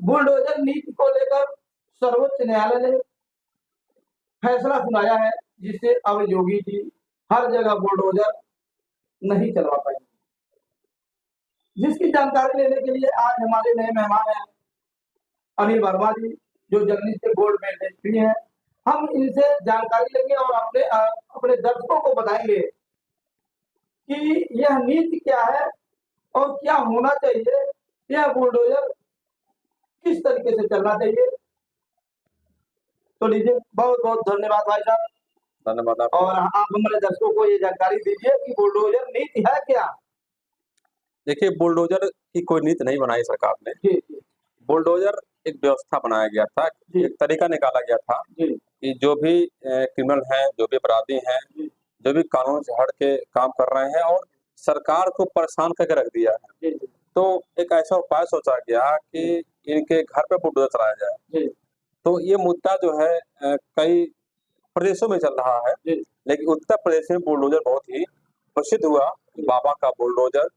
Bulldozer नीति को लेकर सर्वोच्च न्यायालय ने फैसला सुनाया है, जिससे अब योगी जी हर जगह बुलडोजर नहीं चलवा पाएंगे। जिसकी जानकारी लेने के लिए आज हमारे नए मेहमान हैं अनिल वर्मा जी, जो जर्नलिस्ट के गोल्ड मेडलिस्ट भी हैं। हम इनसे जानकारी लेंगे और अपने दर्शकों को बताएंगे कि यह नीति क्या है और क्या होना चाहिए, यह बुलडोजर किस तरीके से चलना चाहिए। तो लीजिए, बहुत बहुत धन्यवाद भाई साहब। धन्यवाद। और आप हमारे दर्शकों को ये जानकारी दीजिए कि बुलडोजर नीति है क्या। देखिए, बुलडोजर की कोई नीति नहीं बनाई सरकार ने। जी। बुलडोजर एक व्यवस्था बनाया गया था, एक तरीका निकाला गया था कि जो भी क्रिमिनल हैं, जो भी अपराधी हैं, जो भी कानून से हट के काम कर रहे हैं और सरकार को परेशान करके रख दिया है, तो एक ऐसा उपाय सोचा गया कि इनके घर पे बुलडोजर चलाया जाए। तो ये मुद्दा जो है कई प्रदेशों में चल रहा है, लेकिन उत्तर प्रदेश में बुलडोजर बहुत ही प्रसिद्ध हुआ। बाबा का बुलडोजर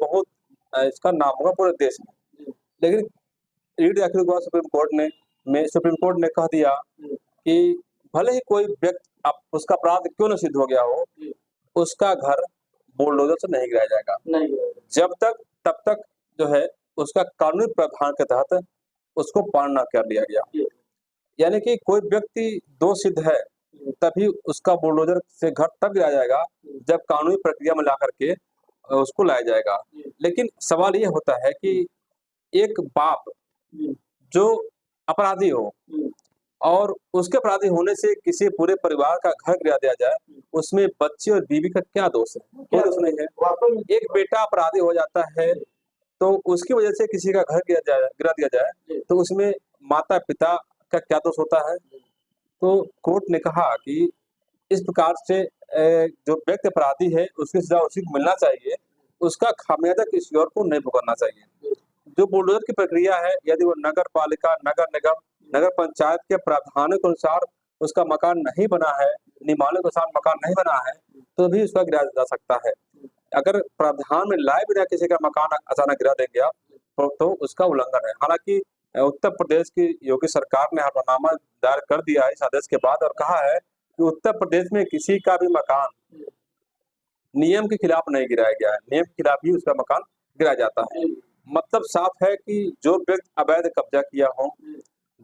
बहुत इसका नाम होगा पूरे देश में। लेकिन रीट दाखिल हुआ सुप्रीम कोर्ट ने कह दिया कि भले ही कोई व्यक्ति उसका अपराध क्यों न सिद्ध हो गया हो, उसका घर बुलडोजर से नहीं गिराया जाएगा। जब तक तब तक जो है उसका कानूनी प्रावधान के तहत उसको पालन न कर लिया गया। यानी कि कोई व्यक्ति दोष सिद्ध है तभी उसका बुलडोजर से घर तब गिराया जाएगा जब कानूनी प्रक्रिया में ला करके उसको लाया जाएगा। लेकिन सवाल ये होता है कि एक बाप जो अपराधी हो और उसके अपराधी होने से किसी पूरे परिवार का घर गिरा दिया जाए, उसमें बच्चे और बीवी का क्या दोष है? कोई दोष नहीं है। एक बेटा अपराधी हो जाता है तो उसकी वजह से किसी का घर गिरा दिया जाए तो उसमें माता पिता का क्या दोष होता है? तो कोर्ट ने कहा कि इस प्रकार से जो व्यक्ति अपराधी है उसकी सजा उसी को मिलना चाहिए, उसका खामियाजा किसी और को नहीं भुगतना चाहिए। जो बुलडोजर की प्रक्रिया है, यदि वो नगर पालिका, नगर निगम, नगर पंचायत के प्रावधानों के अनुसार उसका मकान नहीं बना है, नियमावली के अनुसार मकान नहीं बना है, तो भी उसका गिराया जा सकता है। अगर प्रावधान में लाए बिना किसी का मकान अचानक गिरा देंगे आप, तो उसका उल्लंघन है। हालांकि उत्तर प्रदेश की योगी सरकार ने हलफनामा दायर कर दिया है इस आदेश के बाद और कहा है कि उत्तर प्रदेश में किसी का भी मकान नियम के खिलाफ नहीं गिराया गया है, नियम के खिलाफ ही उसका मकान गिराया जाता है। मतलब साफ है कि जो व्यक्ति अवैध कब्जा किया हो,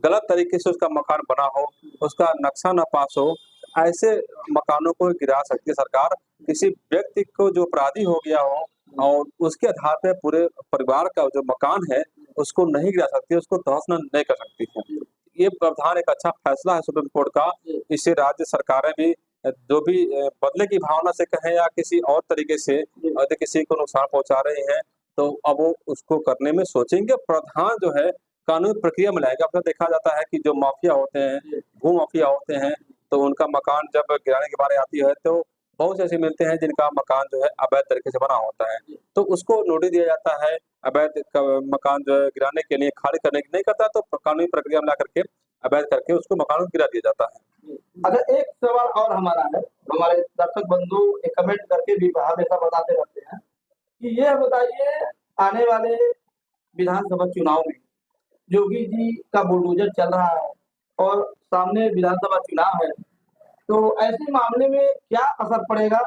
गलत तरीके से उसका मकान बना हो, उसका नक्शा न पास हो, ऐसे मकानों को गिरा सकती है सरकार। किसी व्यक्ति को जो अपराधी हो गया हो और उसके आधार पे पूरे परिवार का जो मकान है उसको नहीं गिरा सकती, उसको तहस नहीं कर सकती है। ये प्रावधान एक अच्छा फैसला है सुप्रीम कोर्ट का। इससे राज्य सरकारें भी जो भी बदले की भावना से कहें या किसी और तरीके से यदि किसी को नुकसान पहुंचा रहे हैं तो अब वो उसको करने में सोचेंगे। प्रावधान जो है कानूनी प्रक्रिया में लाएगा। अक्सर देखा जाता है कि जो माफिया होते हैं, भू माफिया होते हैं, तो उनका मकान जब गिराने की बारी आती है तो बहुत से ऐसे मिलते हैं जिनका मकान जो है अवैध तरीके से बना होता है, तो उसको नोटिस दिया जाता है। अवैध मकान जो है गिराने के लिए खाली करने की नहीं करता तो कानूनी प्रक्रिया में ला करके अवैध करके उसको मकान गिरा दिया जाता है। अगर एक सवाल और हमारा है, हमारे दर्शक बंधु एक कमेंट करके भी हमेशा बताते रहते हैं कि ये बताइए, आने वाले विधानसभा चुनाव में योगी जी का बुलडोजर चल रहा है और सामने विधानसभा चुनाव है, तो ऐसे मामले में क्या असर पड़ेगा?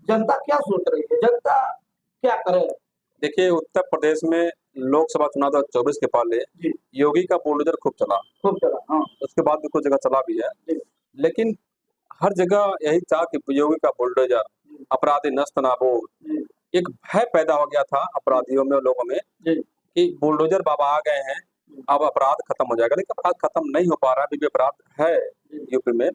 जनता क्या सोच रही है, जनता क्या करे? देखिए, उत्तर प्रदेश में लोकसभा चुनाव 2024 के पहले योगी का बुलडोजर खूब चला। हाँ। उसके बाद भी कुछ जगह चला भी है, लेकिन हर जगह यही था कि योगी का बुलडोजर अपराधी नष्ट नाबूद। एक भय पैदा हो गया था अपराधियों में और लोगों में कि बुलडोजर बाबा आ गए हैं, अब अपराध खत्म हो जाएगा। लेकिन अपराध खत्म नहीं हो पा रहा है, अभी भी अपराध है यूपी में।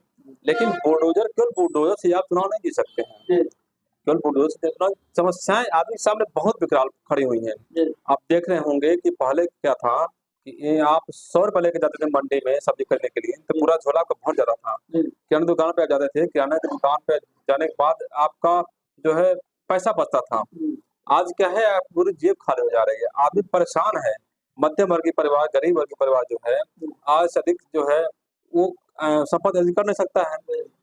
लेकिन केवल बुलडोजर से आप चुनाव नहीं जीत सकते हैं। केवल बुलडोजर से चुनाव, समस्याएं आदमी के सामने बहुत विकराल खड़ी हुई हैं। आप देख रहे होंगे कि पहले क्या था कि आप 100 रुपए लेके जाते थे मंडी में सब्जी खरीदने के लिए, तो पूरा झोला आपका भर जाता था। किराना दुकान पे आप जाते थे, किराना की दुकान पे जाने के बाद आपका जो है पैसा बचता था। आज क्या है, आप पूरी जेब खाली हो जा रही है, आदमी परेशान है। मध्यम वर्गीय परिवार, गरीब वर्गीय परिवार जो है आज से अधिक जो है वो संपत्ति अर्जित कर नहीं सकता है।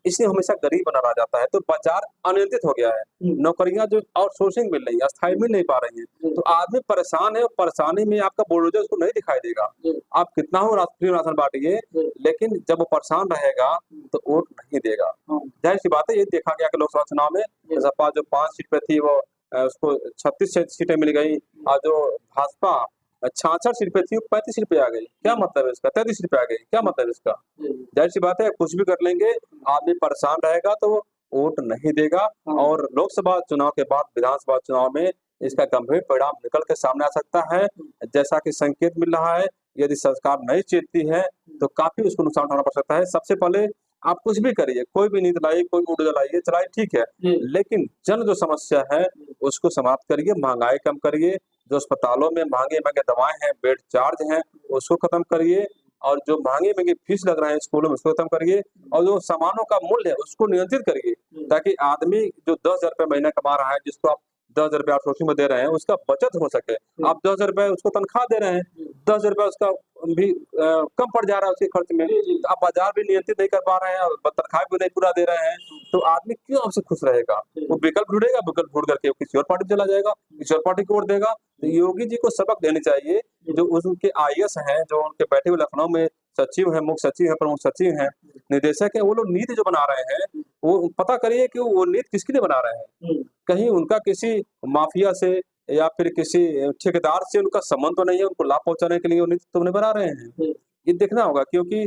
इसलिए हमेशा गरीब बना रह जाता है। तो बाजार अनियंत्रित हो गया है, नौकरियां जो आउटसोर्सिंग मिल रही है, अस्थायी मिल नहीं पा रही है, तो आदमी परेशान है और परेशानी में आपका बुलडोजर उसको नहीं दिखाई देगा। आप कितना हो फ्री राशन बांटिए, लेकिन जब वो परेशान रहेगा तो वोट नहीं देगा। जाहिर सी बात है, ये देखा गया कि लोकसभा चुनाव में सपा जो 5 सीट पे थी वो उसको 36 सीटें मिल गई, और जो भाजपा 66 सीट पे थी वो 35 सीट पे आ गई। क्या मतलब है इसका? 33 सीट पे आ गई, क्या मतलब है इसका? जाहिर सी बात है, कुछ भी कर लेंगे, आदमी परेशान रहेगा तो वो वोट नहीं देगा। और लोकसभा चुनाव के बाद विधानसभा चुनाव में इसका गंभीर परिणाम निकल के सामने आ सकता है, जैसा कि संकेत मिल रहा है। यदि सरकार नहीं चेतती है तो काफी उसको नुकसान उठाना पड़ सकता है। सबसे पहले आप कुछ भी करिए, कोई भी नीति लाइए, कोई ऊर्जा लाइए, चलाइए, ठीक है, लेकिन जन जो समस्या है उसको समाप्त करिए, महंगाई कम करिए, जो अस्पतालों में महंगे-महंगे दवाएँ हैं, बेड चार्ज हैं, उसको खत्म करिए, और जो महंगे-महंगे फीस लग रहे हैं स्कूलों में उसको खत्म करिए, और जो सामानों का मूल्य है उसको नियंत्रित करिए, ताकि आदमी जो 10,000 रुपए महीना कमा रहा है, जिसको आप 10,000 रुपए आउटसोर्सिंग में दे रहे हैं, उसका बचत हो सके। आप 10,000 रुपए उसको तनख्वाह दे रहे हैं, 10,000 रुपए उसका भी कम पड़ जा रहा है उसके खर्च में। तो आप बाजार भी नियंत्रित नहीं कर पा रहे हैं और तनख्वाह भी नहीं पूरा दे रहे हैं, तो आदमी क्यों आपसे खुश रहेगा? वो विकल्प ढूँढेगा, विकल्प ढूँढ करके वो किसी और पार्टी में चला जाएगा, किसी और पार्टी को वोट देगा। तो योगी जी को सबक देनी चाहिए, जो उनके आईएएस हैं, जो उनके बैठे हुए लखनऊ में सचिव हैं, मुख्य सचिव हैं, प्रमुख सचिव हैं, निदेशक हैं, वो लोग नीति जो बना रहे हैं, वो पता करिए कि वो नीति किसके लिए बना रहे हैं। कहीं उनका किसी माफिया से या फिर किसी ठेकेदार से उनका संबंध तो नहीं है, उनको लाभ पहुँचाने के लिए वो नीति तो नहीं बना रहे हैं। ये देखना होगा, क्योंकि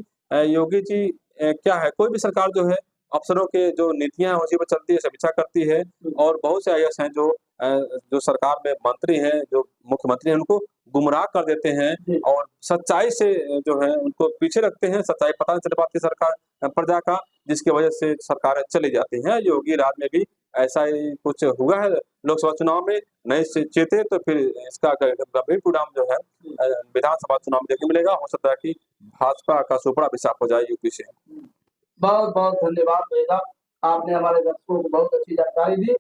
योगी जी क्या है, कोई भी सरकार जो है अफसरों के जो नीतियाँ हैं उसी पर चलती है, समीक्षा करती है, और बहुत से आईएएस हैं जो सरकार में मंत्री हैं, जो मुख्यमंत्री हैं, उनको गुमराह कर देते हैं और सच्चाई से जो है उनको पीछे रखते हैं। सच्चाई पता नहीं चल पाती सरकार प्रजा का, जिसकी वजह से सरकारें चली जाती हैं। योगी राज में भी ऐसा ही कुछ हुआ है लोकसभा चुनाव में, नहीं चेते तो फिर इसका गंभीर परिणाम जो है विधानसभा चुनाव में देखने मिलेगा। हो सकता है कि भाजपा का सुपड़ा भी साफ हो जाए यूपी से। बहुत-बहुत धन्यवाद भाई साहब, आपने हमारे दर्शकों को बहुत अच्छी जानकारी दी।